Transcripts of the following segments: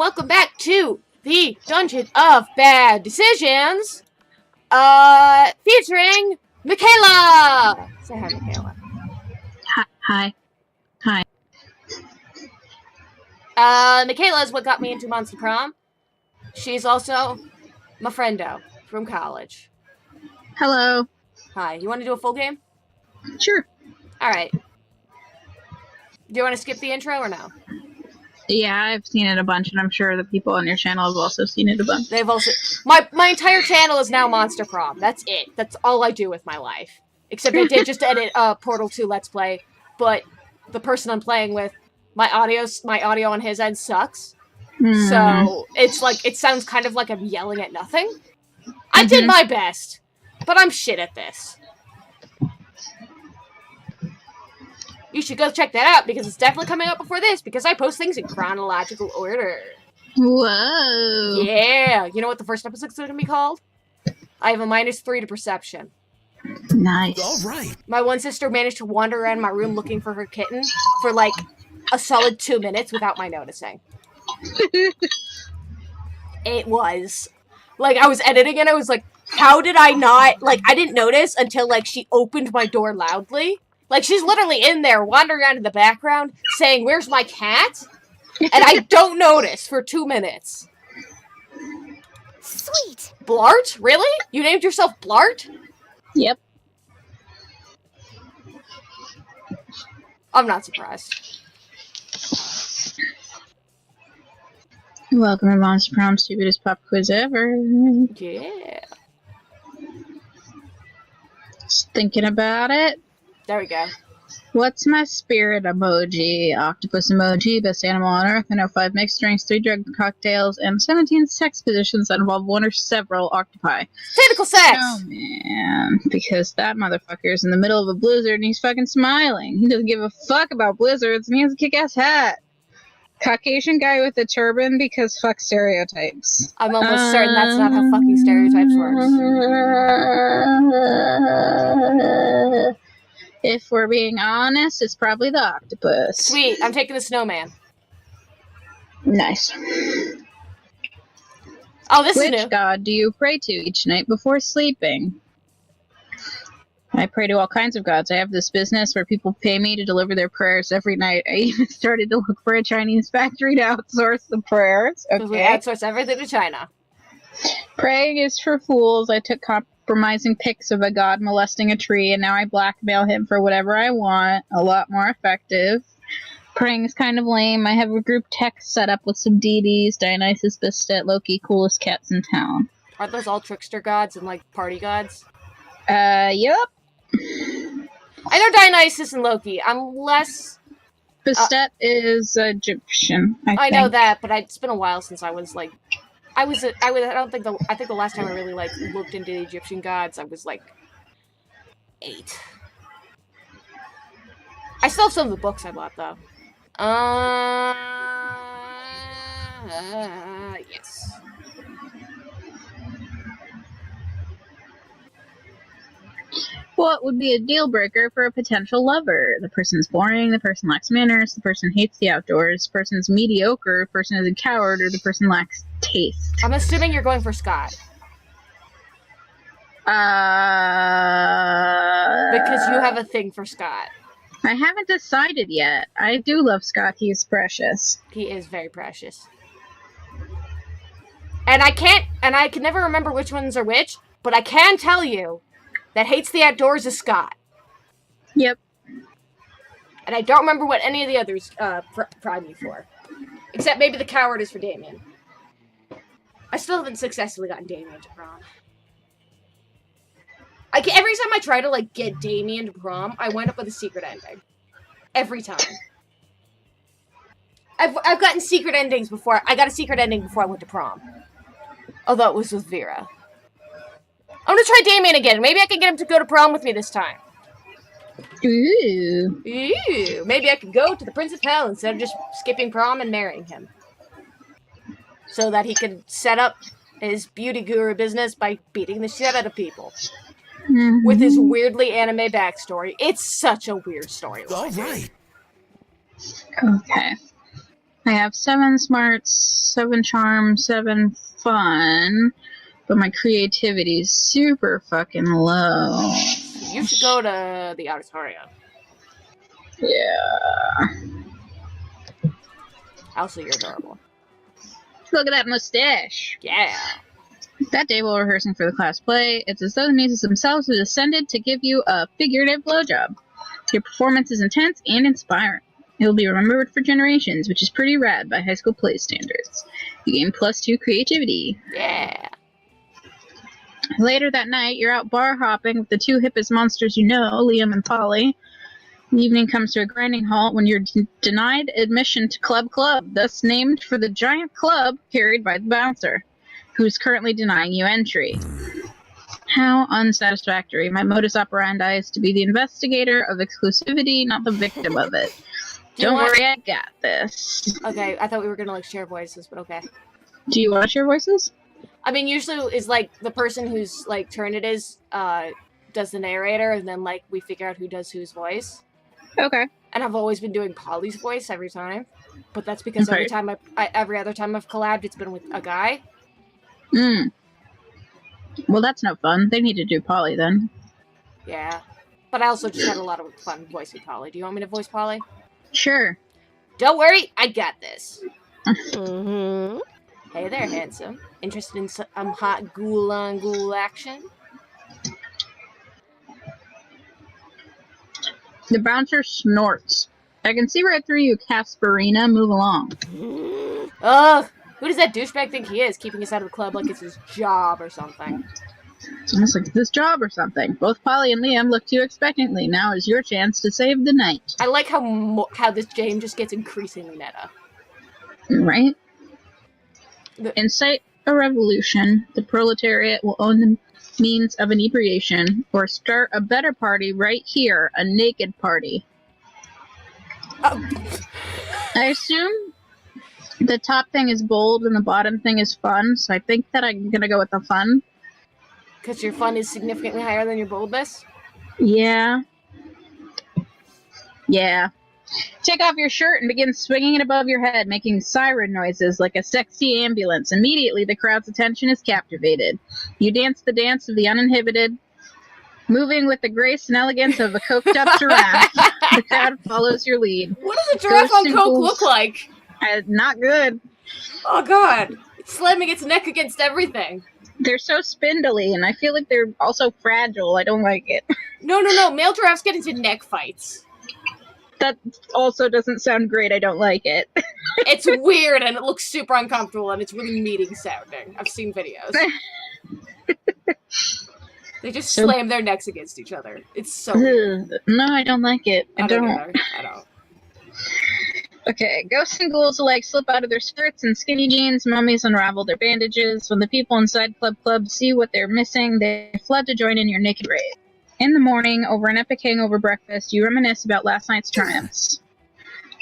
welcome back to the Dungeon of Bad Decisions, featuring Michaela! Say hi, Michaela. Hi. Michaela is what got me into Monster Prom. She's also my friendo from college. Hello. Hi, you want to do a full game? Sure. Alright. Do you want to skip the intro or no? Yeah, I've seen it a bunch, and I'm sure the people on your channel have also seen it a bunch. They've also... My entire channel is now Monster Prom. That's it. That's all I do with my life. Except I did just edit Portal 2 Let's Play, but the person I'm playing with, my audio on his end sucks. So it's like, it sounds kind of like I'm yelling at nothing. I did my best, but I'm shit at this. You should go check that out, because it's definitely coming up before this, because I post things in chronological order. Whoa. Yeah. You know what the first episode's going to be called? I have a -3 to perception. Nice. All right. My one sister managed to wander around my room looking for her kitten for, like, a solid 2 minutes without my noticing. It was. Like, I was editing and I was like, how did I not... Like, I didn't notice until, like, she opened my door loudly. Like, she's literally in there, wandering around in the background, saying, "Where's my cat?" And I don't notice for 2 minutes. Sweet. Blart? Really? You named yourself Blart? Yep. I'm not surprised. Welcome to Monster Prom, stupidest pop quiz ever. Yeah. Just thinking about it. There we go. What's my spirit emoji? Octopus emoji, best animal on earth. I know 5 mixed drinks, 3 drug cocktails, and 17 sex positions that involve one or several octopi. Tentacle sex! Oh, man. Because that motherfucker's in the middle of a blizzard and he's fucking smiling. He doesn't give a fuck about blizzards and he has a kick-ass hat. Caucasian guy with a turban because fuck stereotypes. I'm almost certain that's not how fucking stereotypes work. If we're being honest, it's probably the octopus. Sweet, I'm taking the snowman. Nice. Oh, this is new. Which god do you pray to each night before sleeping? I pray to all kinds of gods. I have this business where people pay me to deliver their prayers every night. I even started to look for a Chinese factory to outsource the prayers. Okay. We outsource everything to China. Praying is for fools. I took compromising pics of a god molesting a tree, and now I blackmail him for whatever I want. A lot more effective. Praying is kind of lame. I have a group text set up with some deities. Dionysus, Bastet, Loki, coolest cats in town. Aren't those all trickster gods and, like, party gods? Yep. I know Dionysus and Loki. I'm less... Bastet is Egyptian, I know that, but it's been a while since I was, like... I think the last time I really, like, looked into the Egyptian gods, I was, like, 8. I still have some of the books I bought, though. Yes. What would be a deal breaker for a potential lover? The person's boring, the person lacks manners, the person hates the outdoors, the person's mediocre, the person is a coward, or the person lacks taste. I'm assuming you're going for Scott. Because you have a thing for Scott. I haven't decided yet. I do love Scott. He's precious. He is very precious. And I can never remember which ones are which, but I can tell you that hates the outdoors is Scott. Yep. And I don't remember what any of the others pride me for. Except maybe the coward is for Damien. I still haven't successfully gotten Damien to prom. Every time I try to, like, get Damien to prom, I wind up with a secret ending. Every time. I've gotten secret endings before. I got a secret ending before I went to prom. Although it was with Vera. I'm gonna try Damien again. Maybe I can get him to go to prom with me this time. Ooh. Ooh. Maybe I could go to the Prince of Hell instead of just skipping prom and marrying him. So that he could set up his beauty guru business by beating the shit out of people. With his weirdly anime backstory. It's such a weird story. All right. Okay. I have 7 smarts, 7 charm, 7 fun, but my creativity is super fucking low. You should go to the auditorium. Yeah. Also, you're adorable. Look at that mustache. Yeah. That day while rehearsing for the class play, it's as though the muses themselves have descended to give you a figurative blowjob. Your performance is intense and inspiring. It will be remembered for generations, which is pretty rad by high school play standards. You gain +2 creativity. Yeah. Later that night, you're out bar hopping with the 2 hippest monsters you know, Liam and Polly. The evening comes to a grinding halt when you're denied admission to Club Club, thus named for the giant club carried by the bouncer, who's currently denying you entry. How unsatisfactory. My modus operandi is to be the investigator of exclusivity, not the victim of it. Don't worry, I got this. Okay, I thought we were gonna like share voices, but okay. Do you want to share voices? I mean, usually is like the person whose like turn it is does the narrator, and then like we figure out who does whose voice. Okay. And I've always been doing Polly's voice every time, but that's because every other time I've collabed, it's been with a guy. Well, that's no fun. They need to do Polly then. Yeah, but I also just had a lot of fun voicing Polly. Do you want me to voice Polly? Sure. Don't worry, I got this. Mm-hmm. Hey there, handsome. Interested in some hot ghoul-on-ghoul action? The bouncer snorts. I can see right through you, Casperina. Move along. Ugh! Who does that douchebag think he is, keeping us out of the club like it's his job or something? It's almost like this job or something. Both Polly and Liam look to you expectantly. Now is your chance to save the night. I like how this game just gets increasingly meta. Right? Incite a revolution. The proletariat will own the means of inebriation, or start a better party right here, a naked party. I assume the top thing is bold and the bottom thing is fun, so I think that I'm gonna go with the fun. Because your fun is significantly higher than your boldness? Yeah. Take off your shirt and begin swinging it above your head, making siren noises like a sexy ambulance. Immediately, the crowd's attention is captivated. You dance the dance of the uninhibited, moving with the grace and elegance of a coked-up giraffe. The crowd follows your lead. What does a giraffe on coke look like? Not good. Oh god. It's slamming its neck against everything. They're so spindly, and I feel like they're also fragile. I don't like it. No. Male giraffes get into neck fights. That also doesn't sound great. I don't like it. It's weird, and it looks super uncomfortable, and it's really meaty sounding. I've seen videos. They just slam their necks against each other. It's so weird. No, I don't like it. I don't. I don't. Okay, ghosts and ghouls alike slip out of their skirts and skinny jeans. Mummies unravel their bandages. When the people inside Club see what they're missing, they flood to join in your naked rave. In the morning, over an epic hangover breakfast, you reminisce about last night's triumphs.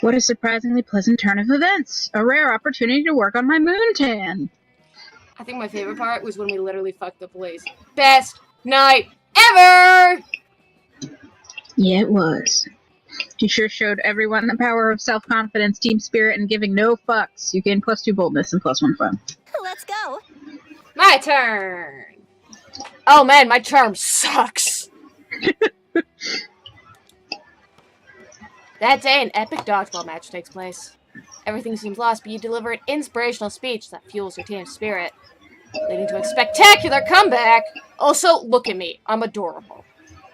What a surprisingly pleasant turn of events! A rare opportunity to work on my moontanned. I think my favorite part was when we literally fucked the police. Best night ever! Yeah, it was. You sure showed everyone the power of self-confidence, team spirit, and giving no fucks. You gain +2 boldness and +1 fun. Let's go. My turn! Oh man, my charm sucks! That day, an epic dodgeball match takes place. Everything seems lost, but you deliver an inspirational speech that fuels your team's spirit, leading to a spectacular comeback. Also, look at me. I'm adorable.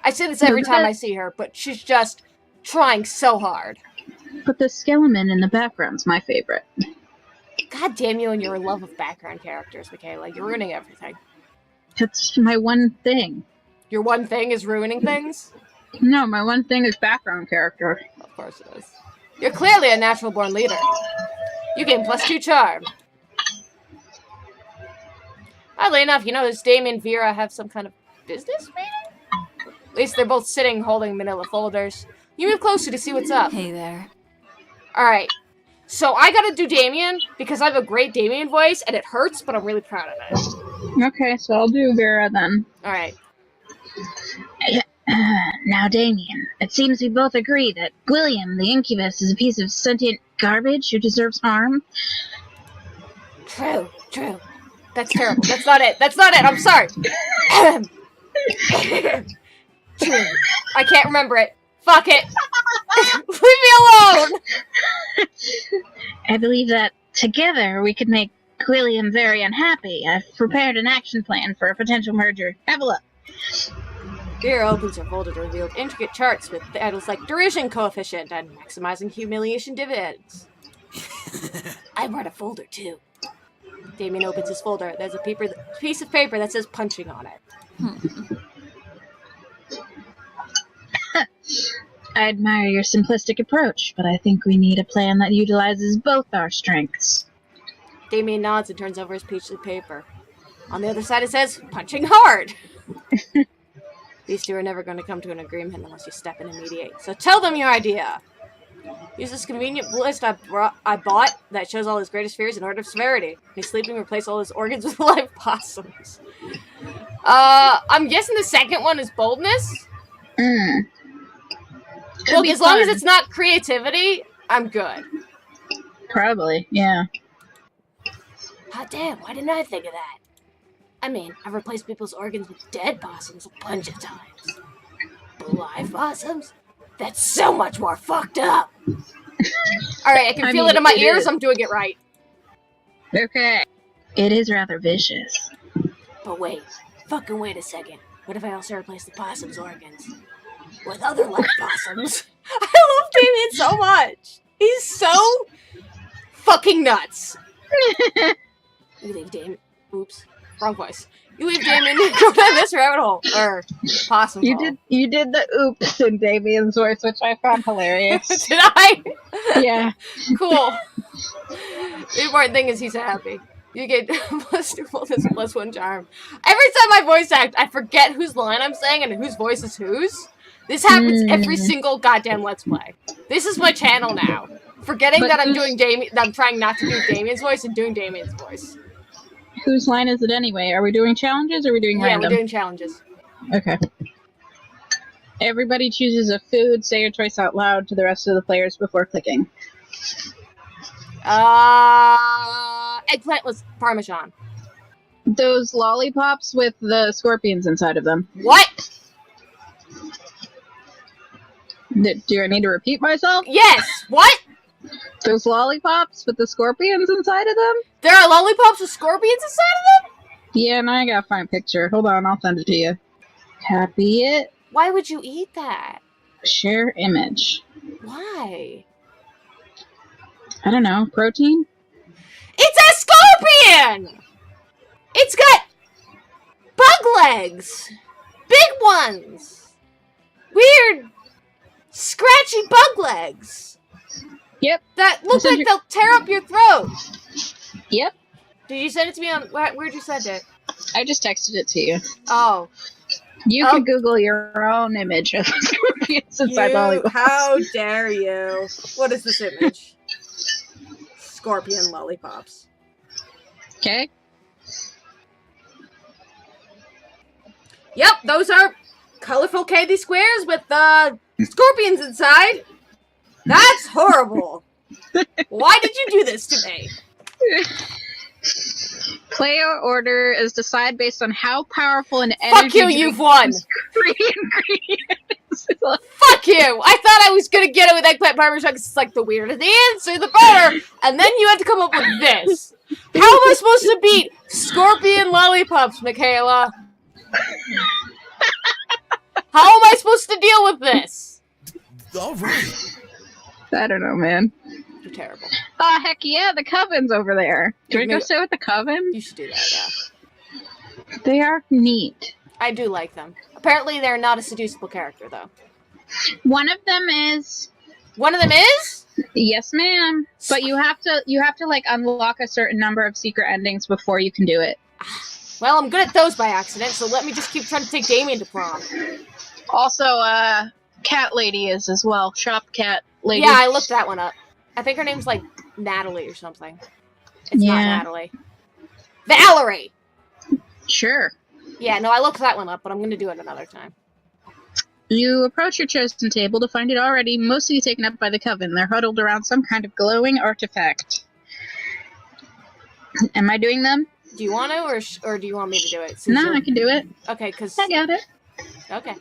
I say this every time I see her, but she's just trying so hard. But the skeleton in the background's my favorite. God damn you and your love of background characters, Michaela. You're ruining everything. That's my one thing. Your one thing is ruining things? No, my one thing is background character. Of course it is. You're clearly a natural-born leader. You gain +2 charm. Oddly enough, you know, does Damien and Vera have some kind of business meeting? At least they're both sitting holding manila folders. You move closer to see what's up. Hey there. Alright. So I gotta do Damien, because I have a great Damien voice, and it hurts, but I'm really proud of it. Okay, so I'll do Vera then. Alright. Now, Damien, it seems we both agree that William, the incubus, is a piece of sentient garbage who deserves harm. True. That's terrible. That's not it. I'm sorry. True. I can't remember it. Fuck it. Leave me alone. I believe that together we could make William very unhappy. I've prepared an action plan for a potential merger. Have a look. Vera opens her folder to reveal intricate charts with titles like derision coefficient and maximizing humiliation dividends. I brought a folder too. Damien opens his folder. There's a piece of paper that says punching on it. I admire your simplistic approach, but I think we need a plan that utilizes both our strengths. Damien nods and turns over his piece of paper. On the other side it says, punching hard! These two are never going to come to an agreement unless you step in and mediate. So tell them your idea! Use this convenient list I bought that shows all his greatest fears in order of severity. He's sleeping, replace all his organs with live possums. I'm guessing the second one is boldness? Look, as long as it's not creativity, I'm good. Probably, yeah. Hot damn, why didn't I think of that? I mean, I've replaced people's organs with dead possums a bunch of times. But live possums? That's so much more fucked up! Alright, I can feel it in my ears, I'm doing it right. Okay. It is rather vicious. But wait, fucking wait a second. What if I also replace the possum's organs with other live possums? I love Damien so much! He's so fucking nuts! You leave Damien. Oops. Wrong voice. You leave Damien to go down this rabbit hole. Or possum hole. You did the oops in Damien's voice, which I found hilarious. Did I? Yeah. Cool. The important thing is he's happy. You get +2 boldness, +1 charm. Every time I voice act, I forget whose line I'm saying and whose voice is whose. This happens every single goddamn Let's Play. This is my channel now. Forgetting that I'm doing that I'm trying not to do Damien's voice and doing Damien's voice. Whose line is it anyway? Are we doing challenges or are we doing random? Yeah, we're doing challenges. Okay. Everybody chooses a food, say your choice out loud to the rest of the players before clicking. Eggplant was Parmesan. Those lollipops with the scorpions inside of them. What? Do I need to repeat myself? Yes! What? Those lollipops with the scorpions inside of them? There are lollipops with scorpions inside of them? Yeah, now I gotta find a picture. Hold on, I'll send it to you. Copy it. Why would you eat that? Share image. Why? I don't know. Protein? It's a scorpion! It's got bug legs! Big ones! Weird, scratchy bug legs! Yep. That look like they'll tear up your throat! Yep. Did you send it to me on... Where'd you send it? I just texted it to you. Oh. You can Google your own image of scorpions inside lollipops. How dare you? What is this image? Scorpion lollipops. Okay. Yep, those are colorful candy squares with scorpions inside. That's horrible. Why did you do this to me? Player order is decided based on how powerful an energy. Fuck you, you've won. Fuck you! I thought I was gonna get it with eggplant parmesan because it's like the weirder the answer, the better. And then you had to come up with this. How am I supposed to beat scorpion lollipops, Michaela? How am I supposed to deal with this? All right. I don't know, man. You're terrible. Oh, heck yeah, the coven's over there. Do we go sit with the coven? You should do that, yeah. They are neat. I do like them. Apparently they're not a seducible character, though. One of them is. One of them is? Yes, ma'am. But you have to like unlock a certain number of secret endings before you can do it. Well, I'm good at those by accident, so let me just keep trying to take Damien to prom. Also, cat lady is as well. Shop cat lady. Yeah, I looked that one up. I think her name's like Natalie or something. It's not Natalie. Valerie! Sure. Yeah, no, I looked that one up, but I'm gonna do it another time. You approach your chosen table to find it already mostly taken up by the coven. They're huddled around some kind of glowing artifact. Am I doing them? Do you want to, or do you want me to do it? No, I can do it. Okay, because... I got it. Okay.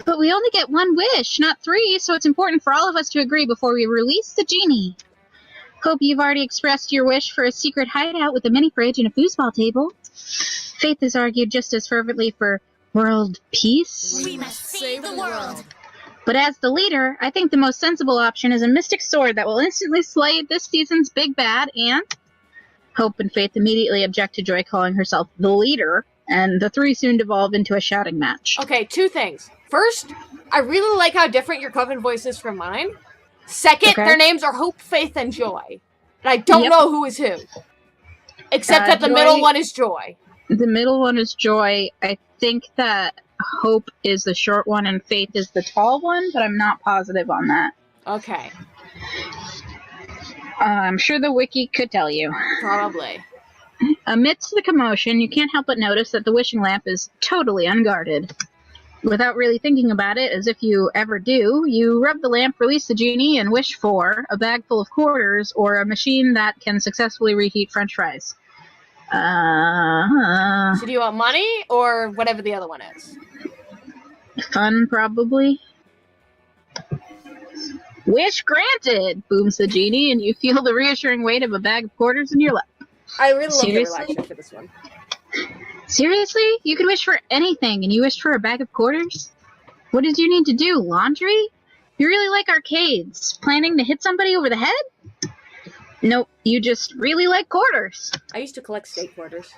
But we only get one wish, not 3, so it's important for all of us to agree before we release the genie. Hope you've already expressed your wish for a secret hideout with a mini fridge and a foosball table. Faith has argued just as fervently for world peace. We must save the world. But as the leader, I think the most sensible option is a mystic sword that will instantly slay this season's big bad, and Hope and Faith immediately object to Joy calling herself the leader, and the 3 soon devolve into a shouting match. Okay, 2 things. First, I really like how different your coven voice is from mine. Second, their names are Hope, Faith, and Joy. And I don't know who is who. Except that the middle one is Joy. The middle one is Joy. I think that Hope is the short one and Faith is the tall one, but I'm not positive on that. Okay. I'm sure the wiki could tell you. Probably. Amidst the commotion, you can't help but notice that the wishing lamp is totally unguarded. Without really thinking about it, as if you ever do, you rub the lamp, release the genie, and wish for a bag full of quarters or a machine that can successfully reheat french fries. So do you want money or whatever the other one is? Fun, probably. Wish granted, booms the genie, and you feel the reassuring weight of a bag of quarters in your lap. I really love the relaxation for this one. Seriously? You could wish for anything, and you wished for a bag of quarters? What did you need to do? Laundry? You really like arcades. Planning to hit somebody over the head? Nope, you just really like quarters. I used to collect state quarters.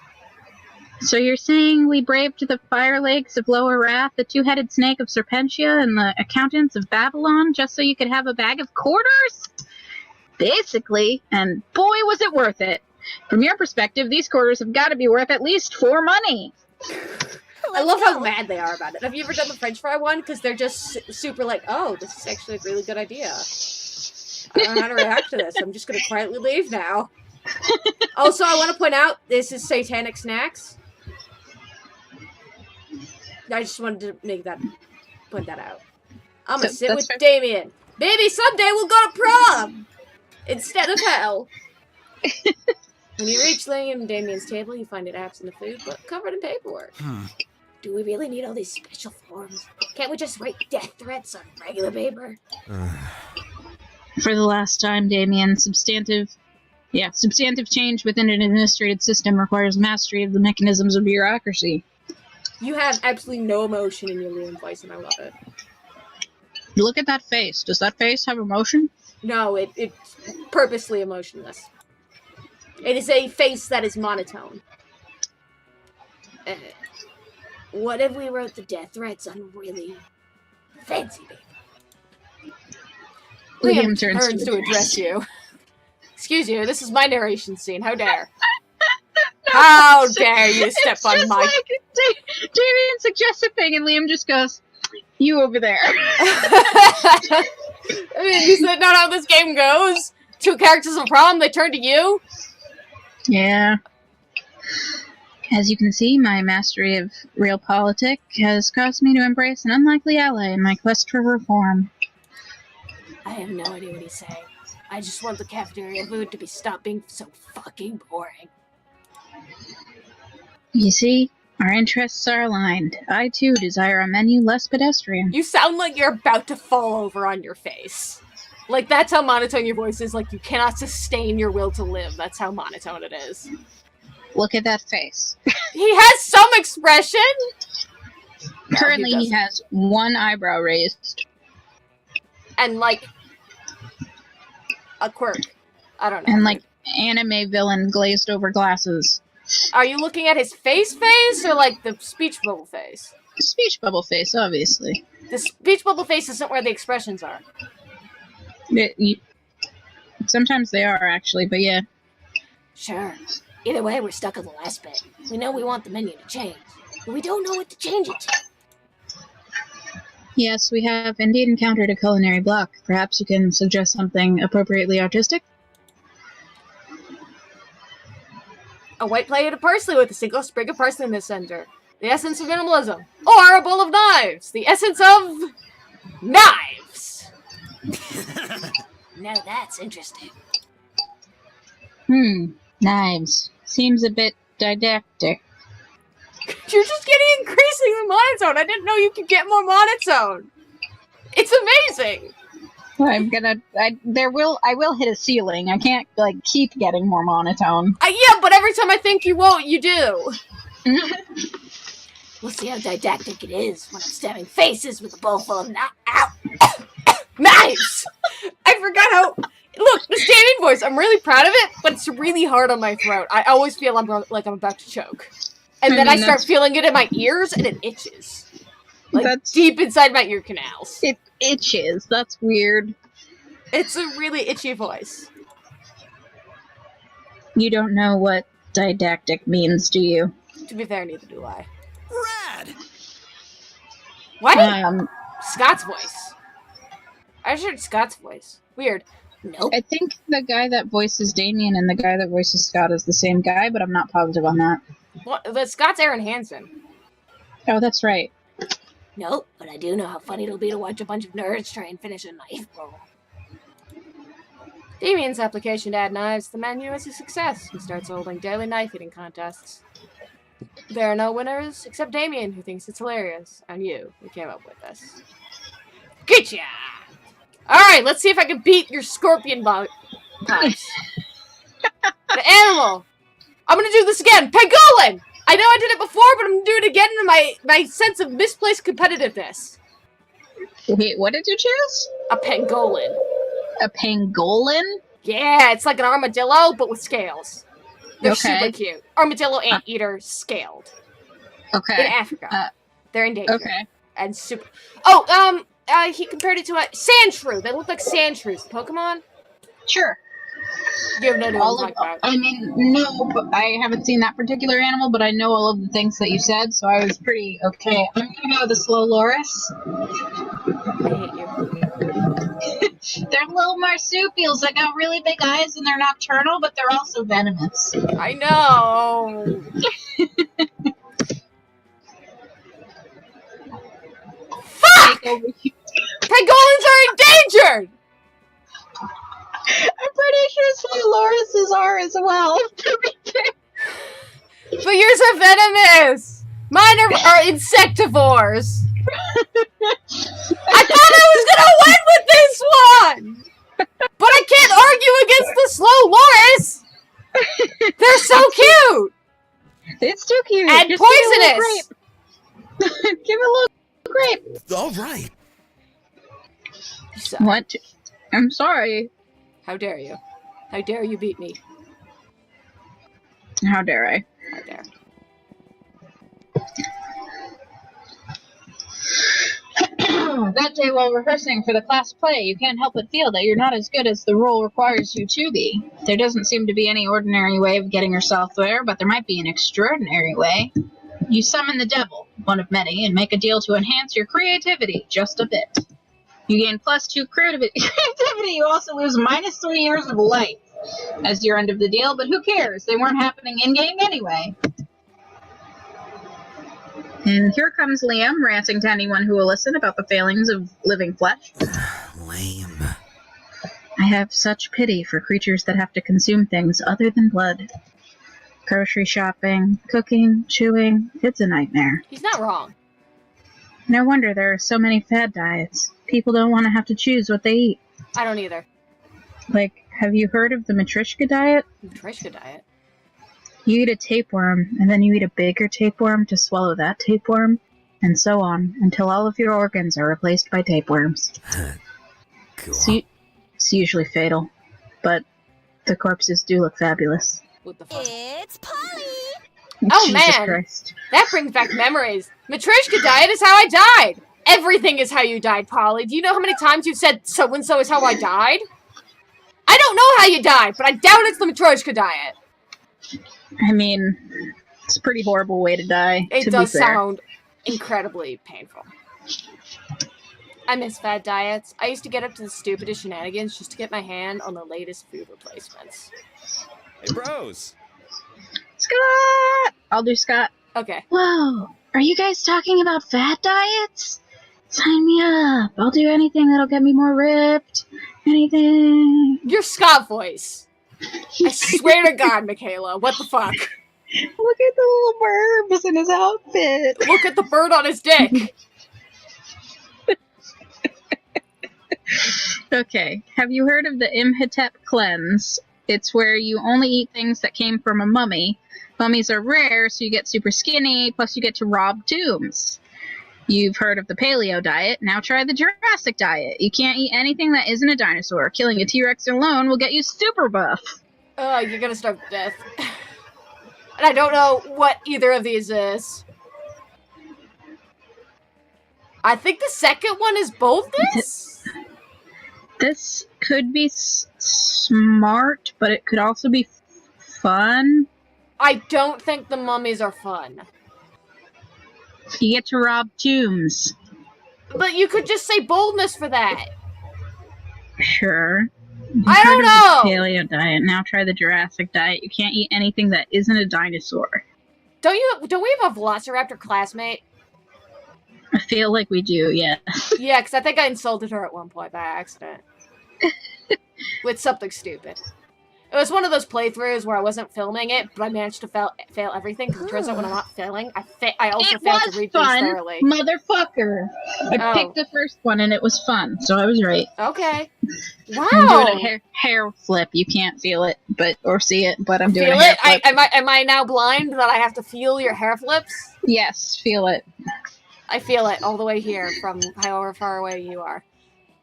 So you're saying we braved the fire lakes of Lower Wrath, the 2-headed snake of Serpentia, and the accountants of Babylon just so you could have a bag of quarters? Basically, and boy was it worth it. From your perspective, these quarters have got to be worth at least 4 money. I love how mad they are about it. Have you ever done the French fry one? Because they're just super like, oh, this is actually a really good idea. I don't know how to react to this. I'm just going to quietly leave now. Also, I want to point out, this is Satanic Snacks. I just wanted to point that out. I'm going to sit with Damien. Baby, someday we'll go to prom! Instead of hell. When you reach Liam and Damien's table, you find it absent of food, but covered in paperwork. Do we really need all these special forms? Can't we just write death threats on regular paper? For the last time, Damien, substantive change within an administrative system requires mastery of the mechanisms of bureaucracy. You have absolutely no emotion in your Liam voice, and I love it. Look at that face. Does that face have emotion? No, it's purposely emotionless. It is a face that is monotone. What if we wrote the death threats on really fancy paper? Liam turns to address you. Excuse you, this is my narration scene. How dare? How dare you step on my... Damien suggests a thing and Liam just goes, you over there. I mean, is that not how this game goes? 2 characters of Prom, they turn to you? Yeah. As you can see, my mastery of realpolitik has caused me to embrace an unlikely ally in my quest for reform. I have no idea what he's saying. I just want the cafeteria food to stop being so fucking boring. You see, our interests are aligned. I, too, desire a menu less pedestrian. You sound like you're about to fall over on your face. Like, that's how monotone your voice is. Like, you cannot sustain your will to live. That's how monotone it is. Look at that face. He has some expression! Currently, he has 1 eyebrow raised. And, like, a quirk. I don't know. And, like, anime villain glazed over glasses. Are you looking at his face or, like, the speech bubble face? Speech bubble face, obviously. The speech bubble face isn't where the expressions are. Sometimes they are, actually, but yeah. Sure. Either way, we're stuck on the last bit. We know we want the menu to change, but we don't know what to change it to. Yes, we have indeed encountered a culinary block. Perhaps you can suggest something appropriately artistic? A white plate of parsley with a single sprig of parsley in the center. The essence of minimalism. Or a bowl of knives. The essence of knives. Now that's interesting. Knives. Seems a bit didactic. You're just getting increasingly monotone. I didn't know you could get more monotone. It's amazing. I will hit a ceiling. I can't, like, keep getting more monotone. Yeah, but every time I think you won't, you do. We'll see how didactic it is when I'm stabbing faces with a bowl full of Knives! I forgot how... Look, the standing voice, I'm really proud of it, but it's really hard on my throat. I always feel like I'm about to choke. And then I start feeling it in my ears, and it itches. Like, that's deep inside my ear canals. It itches. That's weird. It's a really itchy voice. You don't know what didactic means, do you? To be fair, neither do I. Rad! What? Scott's voice. I just heard Scott's voice. Weird. Nope. I think the guy that voices Damien and the guy that voices Scott is the same guy, but I'm not positive on that. Well, the Scott's Aaron Hansen. Oh, that's right. Nope, but I do know how funny it'll be to watch a bunch of nerds try and finish a knife bowl. Damien's application to add knives to the menu is a success. He starts holding daily knife eating contests. There are no winners except Damien, who thinks it's hilarious, and you, who came up with this. Getcha! Alright, let's see if I can beat your scorpion pops. The animal! I'm gonna do this again! Pangolin! I know I did it before, but I'm gonna do it again in my sense of misplaced competitiveness. Wait, what did you choose? A pangolin. A pangolin? Yeah, it's like an armadillo, but with scales. They're Okay. super cute. Armadillo anteater scaled. Okay. In Africa. They're endangered. Okay. And super... Oh, he compared it to a sand shrew. They look like sand shrews. Pokemon? Sure. You have no idea what I'm talking about. I mean, no, but I haven't seen that particular animal, but I know all of the things that you said, so I was pretty okay. I'm gonna go with the slow loris. I hate you. They're little marsupials that got really big eyes and they're nocturnal, but they're also venomous. I know. Fuck! Pangolins are endangered! I'm pretty sure slow lorises are as well. But yours are venomous! Mine are insectivores! I thought I was gonna win with this one! But I can't argue against the slow loris! They're so cute! It's too cute. And Just poisonous! Give it a little grape. All right. So, What? I'm sorry. how dare you? How dare you beat me? How dare I? How dare. That day while rehearsing for the class play, you can't help but feel that you're not as good as the role requires you to be. There doesn't seem to be any ordinary way of getting yourself there, but there might be an extraordinary way. You summon the devil, one of many, and make a deal to enhance your creativity just a bit. You gain +2 creativity. You also lose -3 years of life as your end of the deal, but who cares? They weren't happening in-game anyway. And here comes Liam ranting to anyone who will listen about the failings of living flesh. Lame. I have such pity for creatures that have to consume things other than blood. Grocery shopping, cooking, chewing, it's a nightmare. He's not wrong. No wonder there are so many fad diets. People don't want to have to choose what they eat. I don't either. Like, have you heard of the Matryoshka diet? Trishka diet. You eat a tapeworm, and then you eat a bigger tapeworm to swallow that tapeworm, and so on, until all of your organs are replaced by tapeworms. Cool. It's usually fatal, but the corpses do look fabulous. What the fuck? It's Polly! Oh, Jesus man. Christ. That brings back memories. Matryoshka diet is how I died. Everything is how you died, Polly. Do you know how many times you've said so-and-so is how I died? I don't know how you died, but I doubt it's the Matryoshka diet. I mean, it's a pretty horrible way to die. It to does be fair. sound incredibly painful. I miss fad diets. I used to get up to the stupidest shenanigans just to get my hand on the latest food replacements. Hey, bros. Scott! I'll do Scott. Okay. Whoa! Are you guys talking about fat diets? Sign me up. I'll do anything that'll get me more ripped. Anything. Your Scott voice. I swear to God, Michaela, what the fuck? Look at the little burbs in his outfit. Look at the bird on his dick. Okay, have you heard of the Imhotep cleanse? It's where you only eat things that came from a mummy. Mummies are rare, so you get super skinny, plus you get to rob tombs. You've heard of the paleo diet, now try the Jurassic diet. You can't eat anything that isn't a dinosaur. Killing a T-Rex alone will get you super buff. Oh, you're gonna starve to death. And I don't know what either of these is. I think the second one is boldness? This could be smart, but it could also be fun. I don't think the mummies are fun. You get to rob tombs. But you could just say boldness for that. Sure. I don't know. Paleo diet. Now try the Jurassic diet. You can't eat anything that isn't a dinosaur. Don't we have a Velociraptor classmate? I feel like we do, yeah. Yeah, because I think I insulted her at one point by accident. With something stupid. It was one of those playthroughs where I wasn't filming it, but I managed to fail everything, because it turns out when I'm not filming, I also failed to read things thoroughly. Motherfucker! I picked the first one and it was fun, so I was right. Okay. Wow! I'm doing a hair flip. You can't feel it, or see it, but I'm doing a hair flip. Am I now blind that I have to feel your hair flips? Yes, feel it. I feel it all the way here from however far away you are.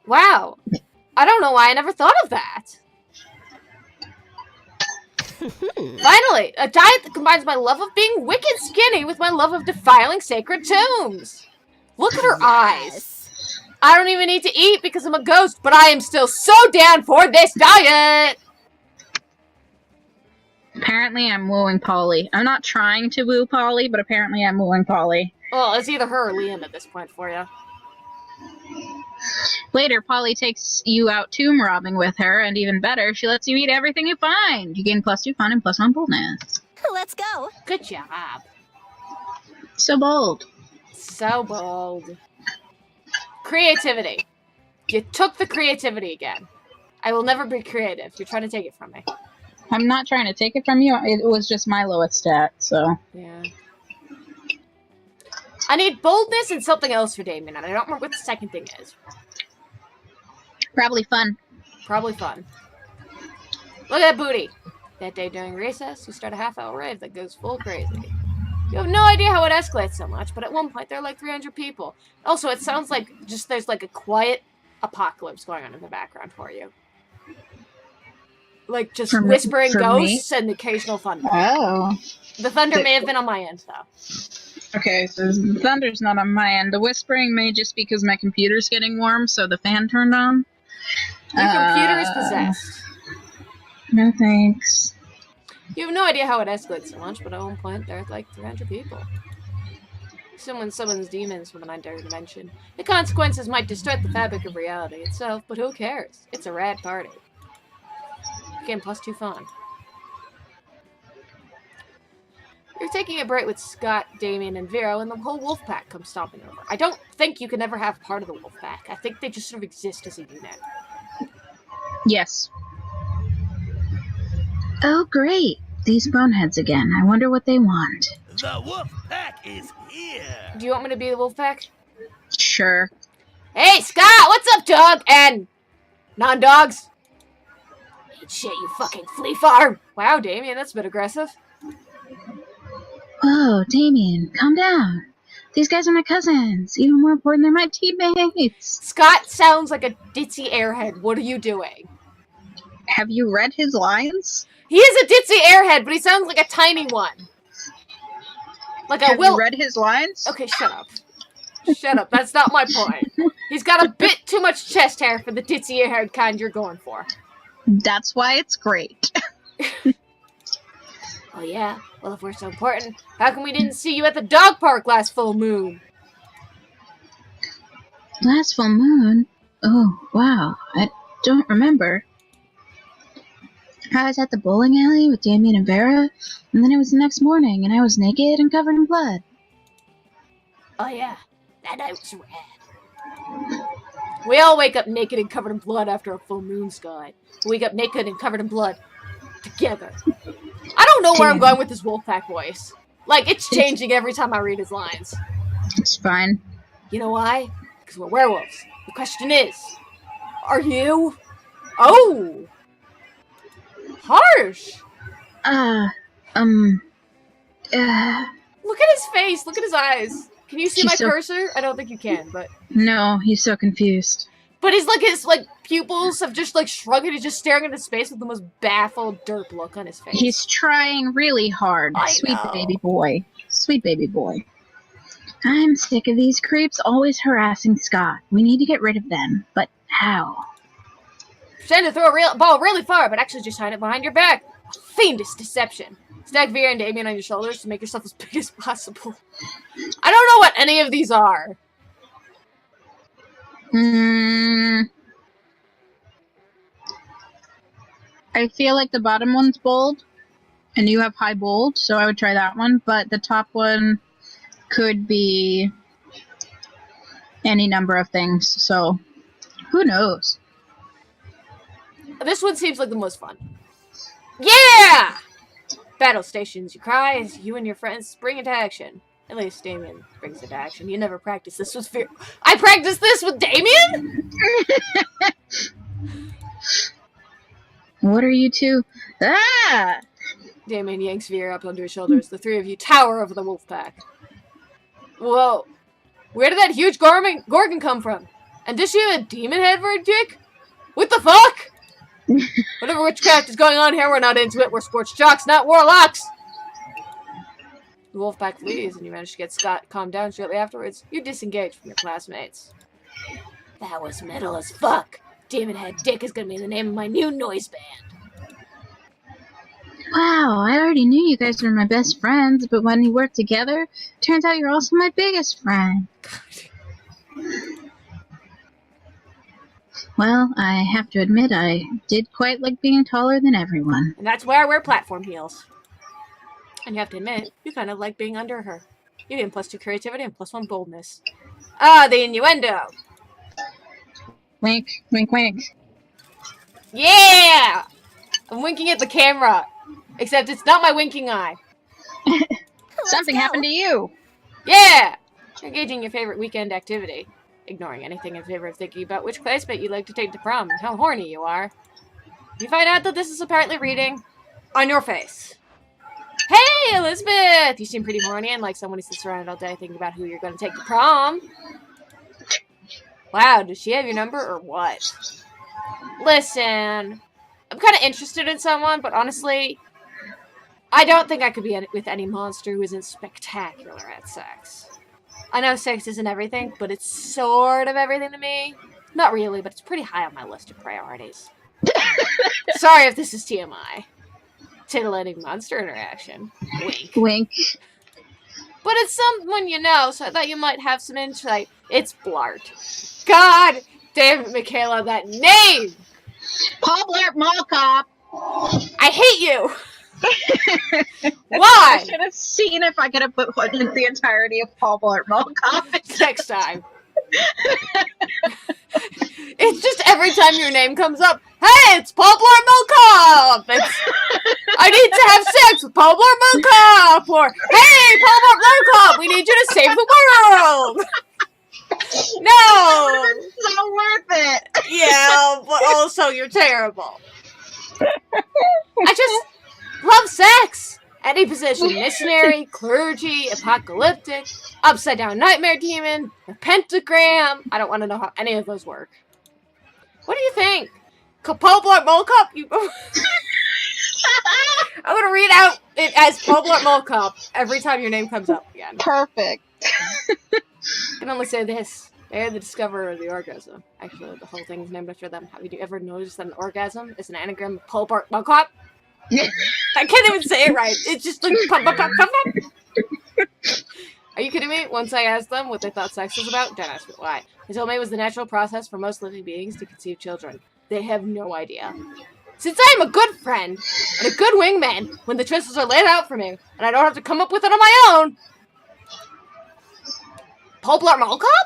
Wow. I don't know why I never thought of that. Finally, a diet that combines my love of being wicked skinny with my love of defiling sacred tombs. Look at her eyes. I don't even need to eat because I'm a ghost, but I am still so down for this diet. Apparently I'm wooing Polly. I'm not trying to woo Polly, but apparently I'm wooing Polly. Well, it's either her or Liam at this point for you. Later, Polly takes you out tomb robbing with her, and even better, she lets you eat everything you find. You gain +2 fun and +1 boldness. Let's go. Good job. So bold. So bold. Creativity. You took the creativity again. I will never be creative. You're trying to take it from me. I'm not trying to take it from you. It was just my lowest stat, so. Yeah. I need boldness and something else for Damien, and I don't remember what the second thing is. Probably fun. Probably fun. Look at that booty. That day during recess, we start a half-hour rave that goes full crazy. You have no idea how it escalates so much, but at one point there are like 300 people. Also, it sounds like just there's like a quiet apocalypse going on in the background for you. Like just whispering ghosts and occasional thunder. Oh. The thunder may have been on my end, though. Okay, so the thunder's not on my end. The whispering may just be because my computer's getting warm, so the fan turned on. Your computer is possessed. No thanks. You have no idea how it escalates so much, but at one point there are like 300 people. Someone summons demons from an unknown dimension. The consequences might distort the fabric of reality itself, but who cares? It's a rad party. Again, +2 fun. You're taking a break with Scott, Damien, and Vero, and the whole wolf pack comes stomping over. I don't think you can ever have part of the wolf pack. I think they just sort of exist as a unit. Yes. Oh, great. These boneheads again. I wonder what they want. The wolf pack is here. Do you want me to be the wolf pack? Sure. Hey, Scott! What's up, dog? And non-dogs? Eat shit, you fucking flea farm! Wow, Damien, that's a bit aggressive. Whoa, Damien, calm down. These guys are my cousins. Even more important, they're my teammates. Scott sounds like a ditzy airhead. What are you doing? Have you read his lines? He is a ditzy airhead, but he sounds like a tiny one. Like Have you read his lines? Okay, shut up. Shut up. That's not my point. He's got a bit too much chest hair for the ditzy airhead kind you're going for. That's why it's great. Oh, yeah? Well, if we're so important, how come we didn't see you at the dog park last full moon? Last full moon? Oh, wow. I don't remember. I was at the bowling alley with Damien and Vera, and then it was the next morning, and I was naked and covered in blood. Oh yeah, that night was rad. We all wake up naked and covered in blood after a full moon sky. We wake up naked and covered in blood. Together. I don't know where I'm going with this Wolfpack voice. Like, it's changing every time I read his lines. It's fine. You know why? Because we're werewolves. The question is, are you? Oh! Harsh! Look at his face. Look at his eyes. Can you see my cursor? I don't think you can, but... No, he's so confused. But his pupils have just, shrunk and he's just staring into space with the most baffled derp look on his face. He's trying really hard. Sweet baby boy. Sweet baby boy. I'm sick of these creeps always harassing Scott. We need to get rid of them. But how? Pretend to throw a ball really far, but actually just hide it behind your back. Fiendish deception. Stack Vera and Damien on your shoulders to make yourself as big as possible. I don't know what any of these are. I feel like the bottom one's bold, and you have high bold, so I would try that one, but the top one could be any number of things, so who knows? This one seems like the most fun. Yeah! Battle stations, you cry as you and your friends spring into action. At least Damien brings it to action. You never practiced this with fear. I practiced this with Damien? What are you two? Ah! Damien yanks Vera up onto his shoulders. The three of you tower over the wolf pack. Whoa. Where did that huge Gorgon come from? And does she have a demon head for a dick? What the fuck? Whatever witchcraft is going on here, we're not into it. We're sports jocks, not warlocks. The wolf pack leaves, and you manage to get Scott calmed down shortly afterwards. You disengage from your classmates. That was metal as fuck. Demon Head Dick is gonna be the name of my new noise band. Wow, I already knew you guys were my best friends, but when we work together, turns out you're also my biggest friend. Well, I have to admit, I did quite like being taller than everyone. And that's why I wear platform heels. And you have to admit, you kind of like being under her. You gain +2 creativity and +1 boldness. Ah, the innuendo! Wink, wink, wink. Yeah! I'm winking at the camera. Except it's not my winking eye. Something happened to you. Yeah! You're engaging your favorite weekend activity. Ignoring anything in favor of thinking about which classmate you'd like to take to prom and how horny you are. You find out that this is apparently reading on your face. Hey, Elizabeth! You seem pretty horny and like someone who sits around all day thinking about who you're going to take to prom. Wow, does she have your number or what? Listen, I'm kind of interested in someone, but honestly, I don't think I could be with any monster who isn't spectacular at sex. I know sex isn't everything, but it's sort of everything to me. Not really, but it's pretty high on my list of priorities. Sorry if this is TMI. Titillating monster interaction. Wink. Wink. But it's someone you know, so I thought you might have some insight. It's Blart. God damn it, Michaela, that name! paulblartmallcop. I hate you! Why? I should have seen if I could have put the entirety of paulblartmallcop. Next time. It's just every time your name comes up, hey, it's paulblartmallcop! I need to have sex with paulblartmallcop! Or, hey, paulblartmallcop, we need you to save the world! No! It's so worth it! Yeah, but also you're terrible. I just love sex! Any position. Missionary, clergy, apocalyptic, upside down nightmare demon, a pentagram. I don't want to know how any of those work. What do you think? paulblartmallcop? I'm gonna read out it as paulblartmallcop every time your name comes up again. Perfect. I can only say this. They are the discoverer of the orgasm. Actually, the whole thing is named after them. Have you ever noticed that an orgasm is an anagram of paulblartmallcop? I can't even say it right. It's just like pop, pop, pop, pop, pop. Are you kidding me? Once I asked them what they thought sex was about, don't ask me why. They told me it was the natural process for most living beings to conceive children. They have no idea. Since I am a good friend and a good wingman, when the choices are laid out for me, and I don't have to come up with it on my own, paulblartmallcop?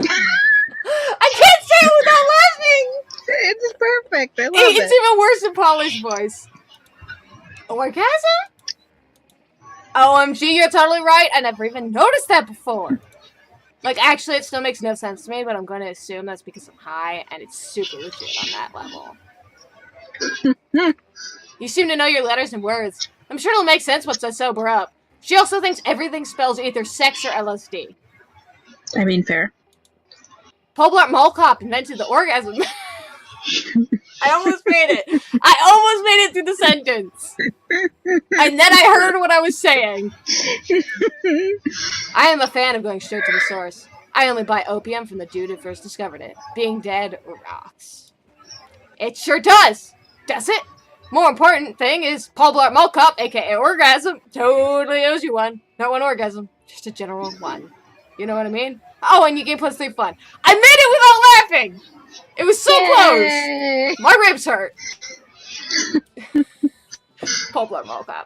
I can't say it without laughing! It's perfect. I love It's it. even worse than Polly's voice. Orgasm? OMG, you're totally right. I never even noticed that before. Like, actually, it still makes no sense to me, but I'm going to assume that's because I'm high, and it's super legit on that level. You seem to know your letters and words. I'm sure it'll make sense once I sober up. She also thinks everything spells either sex or LSD. I mean, fair. paulblartmallcop invented the orgasm. I almost made it. I almost made it through the sentence. And then I heard what I was saying. I am a fan of going straight to the source. I only buy opium from the dude who first discovered it. Being dead rocks. It sure does! Does it? More important thing is paulblartmallcop, aka Orgasm, totally owes you one. Not one orgasm, just a general one. You know what I mean? Oh, and you get +3 fun. I made it without laughing! It was so Yay! close! My ribs hurt. paulblartmallcop.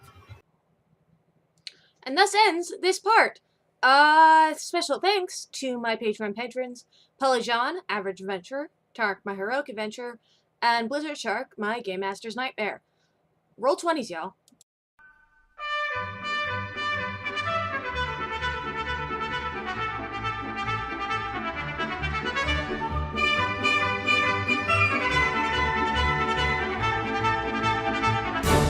And thus ends this part. Special thanks to my Patreon patrons, Polyjon, Average Adventurer, Tark, my Heroic Adventurer, and Blizzard Shark, my Game Master's Nightmare. Roll 20s, y'all.